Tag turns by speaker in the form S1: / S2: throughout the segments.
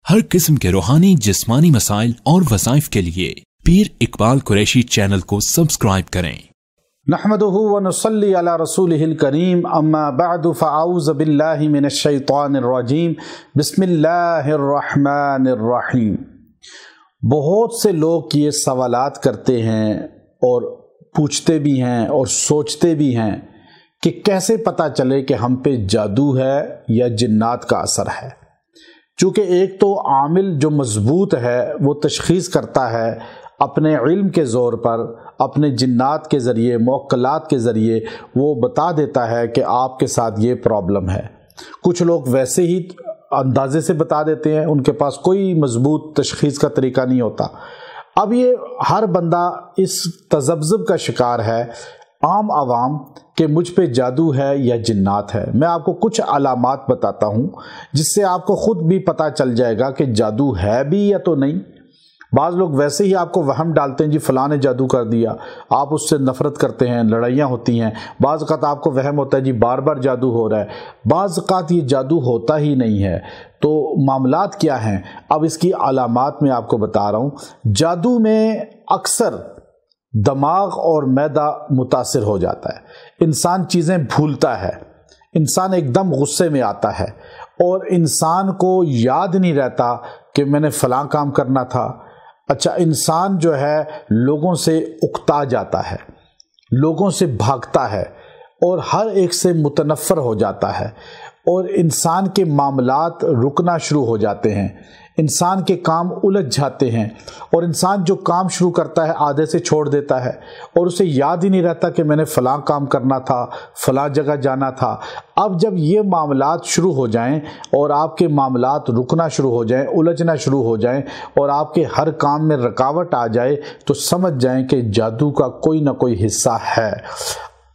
S1: हर किस्म के रूहानी जिस्मानी मसाइल और वज़ाइफ के लिए पीर इकबाल कुरैशी चैनल को सब्सक्राइब करें।
S2: नहमदुहु व नुसल्ली अला रसूलिहिल करीम अम्मा बअदु फ़अऊज़ु बिल्लाहि मिनश शैतानिर रजीम बिस्मिल्लाहिर रहमानिर रहीम। बहुत से लोग ये सवालात करते हैं और पूछते भी हैं और सोचते भी हैं कि कैसे पता चले कि हम पे जादू है या जिन्नात का असर है। चूँकि एक तो आमिल जो मजबूत है वो तशख़ीस करता है अपने इल्म के ज़ोर पर, अपने जिन्नात के ज़रिए, मुअक्कलात के ज़रिए वो बता देता है कि आपके साथ ये प्रॉब्लम है। कुछ लोग वैसे ही अंदाज़े से बता देते हैं, उनके पास कोई मजबूत तशख़ीस का तरीका नहीं होता। अब ये हर बंदा इस तज़ब्ज़ुब का शिकार है, आम आवाम, कि मुझ पे जादू है या जिन्नात है। मैं आपको कुछ अलामात बताता हूँ जिससे आपको ख़ुद भी पता चल जाएगा कि जादू है भी या तो नहीं। बाज़ लोग वैसे ही आपको वहम डालते हैं, जी फ़लाँ ने जादू कर दिया, आप उससे नफ़रत करते हैं, लड़ाइयाँ होती हैं। बाज़ औक़ात आपको वहम होता है जी बार बार जादू हो रहा है, बाज़ औक़ात ये जादू होता ही नहीं है। तो मामलात क्या हैं, अब इसकी अलामात मैं आपको बता रहा हूँ। जादू में अक्सर दिमाग और मैदा मुतासिर हो जाता है, इंसान चीज़ें भूलता है, इंसान एकदम गुस्से में आता है और इंसान को याद नहीं रहता कि मैंने फ़लाँ काम करना था। अच्छा, इंसान जो है लोगों से उकता जाता है, लोगों से भागता है और हर एक से मुतनफ़र हो जाता है और इंसान के मामलात रुकना शुरू हो जाते हैं, इंसान के काम उलझ जाते हैं और इंसान जो काम शुरू करता है आधे से छोड़ देता है और उसे याद ही नहीं रहता कि मैंने फ़लाँ काम करना था, फ़लाँ जगह जाना था। अब जब ये मामलात शुरू हो जाएं और आपके मामलात रुकना शुरू हो जाएं, उलझना शुरू हो जाएं और आपके हर काम में रुकावट आ जाए, तो समझ जाएं कि जादू का कोई ना कोई हिस्सा है।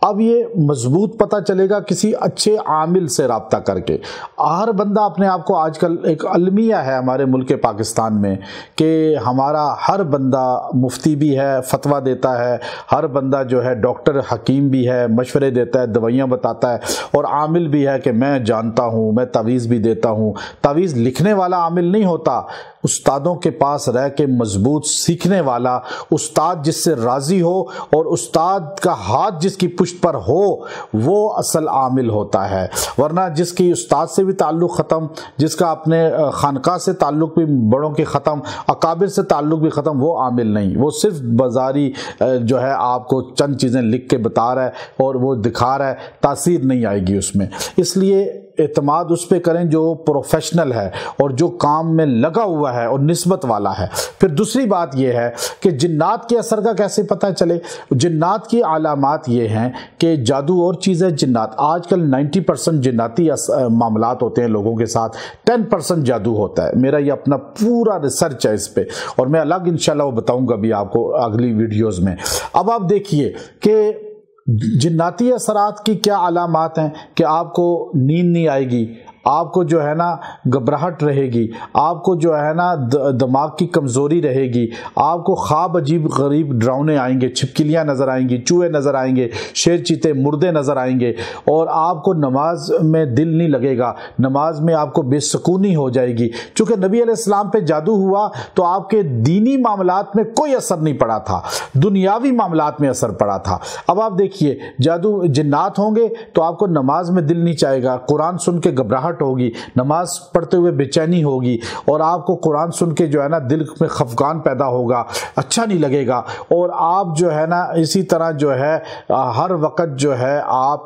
S2: अब ये मजबूत पता चलेगा किसी अच्छे आमिल से रब्ता करके। हर बंदा अपने आप को, आजकल एक अलमिया है हमारे मुल्क पाकिस्तान में कि हमारा हर बंदा मुफ्ती भी है, फतवा देता है, हर बंदा जो है डॉक्टर हकीम भी है, मशवरे देता है, दवाइयाँ बताता है, और आमिल भी है कि मैं जानता हूँ, मैं तावीज़ भी देता हूँ। तावीज़ लिखने वाला आमिल नहीं होता, उस्तादों के पास रह के मजबूत सीखने वाला, उस्ताद जिससे राज़ी हो और उस्ताद का हाथ जिसकी पुश्त पर हो, वो असल आमिल होता है। वरना जिसकी उस्ताद से भी ताल्लुक़ ख़त्म, जिसका अपने खानका से ताल्लुक़ भी बड़ों के ख़त्म, अकाबिर से ताल्लुक़ भी ख़त्म, वो आमिल नहीं। वो सिर्फ बाजारी जो है आपको चंद चीज़ें लिख के बता रहा है और वो दिखा रहा है, तासीर नहीं आएगी उसमें। इसलिए एतमाद उस पे करें जो प्रोफेशनल है और जो काम में लगा हुआ है और निस्बत वाला है। फिर दूसरी बात यह है कि जिन्नात के असर का कैसे पता चले। जिन्नात की अलामात ये हैं कि जादू और चीज़ है, जिन्नात। आजकल 90% जिन्नाती मामलात होते हैं लोगों के साथ, 10% जादू होता है। मेरा ये अपना पूरा रिसर्च है इस पे, और मैं अलग इंशाल्लाह वो बताऊंगा भी आपको अगली वीडियोस में। अब आप देखिए कि जिन्नाती असरात की क्या अलामात हैं कि आपको नींद नहीं आएगी, आपको जो है ना घबराहट रहेगी, आपको जो है ना दिमाग की कमज़ोरी रहेगी, आपको ख्वाब अजीब गरीब डरावने आएंगे, छिपकलियाँ नज़र आएंगी, चूहे नज़र आएंगे, शेर चीते मुर्दे नज़र आएंगे, और आपको नमाज में दिल नहीं लगेगा, नमाज में आपको बेसुकूनी हो जाएगी। चूँकि नबी अलैहिस्सलाम पे जादू हुआ तो आपके दीनी मामलात में कोई असर नहीं पड़ा था, दुनियावी मामलात में असर पड़ा था। अब आप देखिए, जादू जिन्नात होंगे तो आपको नमाज में दिल नहीं चाहेगा, कुरान सुन के घबराहट होगी, नमाज पढ़ते हुए बेचैनी होगी, और आपको कुरान सुन के जो है ना दिल में खफगान पैदा होगा, अच्छा नहीं लगेगा, और आप जो है ना इसी तरह जो है हर वक्त जो है आप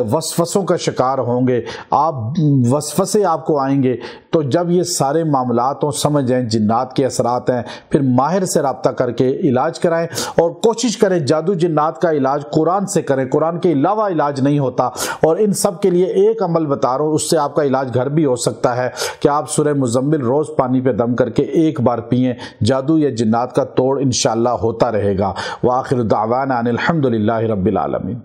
S2: वसवसों का शिकार होंगे, आप वसवसे आपको आएंगे। तो जब ये सारे मामलात हो, समझ जाएं जिन्नात के असरात हैं, फिर माहिर से रब्ता करके इलाज कराएं और कोशिश करें जादू जिन्नात का इलाज कुरान से करें। कुरान के अलावा इलाज नहीं होता। और इन सब के लिए एक अमल बता रहा हूँ, उससे आपका इलाज घर भी हो सकता है कि आप सूरह मुज़म्मिल रोज़ पानी पे दम करके एक बार पिएं, जादू या जिन्नात का तोड़ इंशाअल्लाह होता रहेगा। व आखिर दावाना अनिल हम्दुलिल्लाहि रब्बिल आलमीन।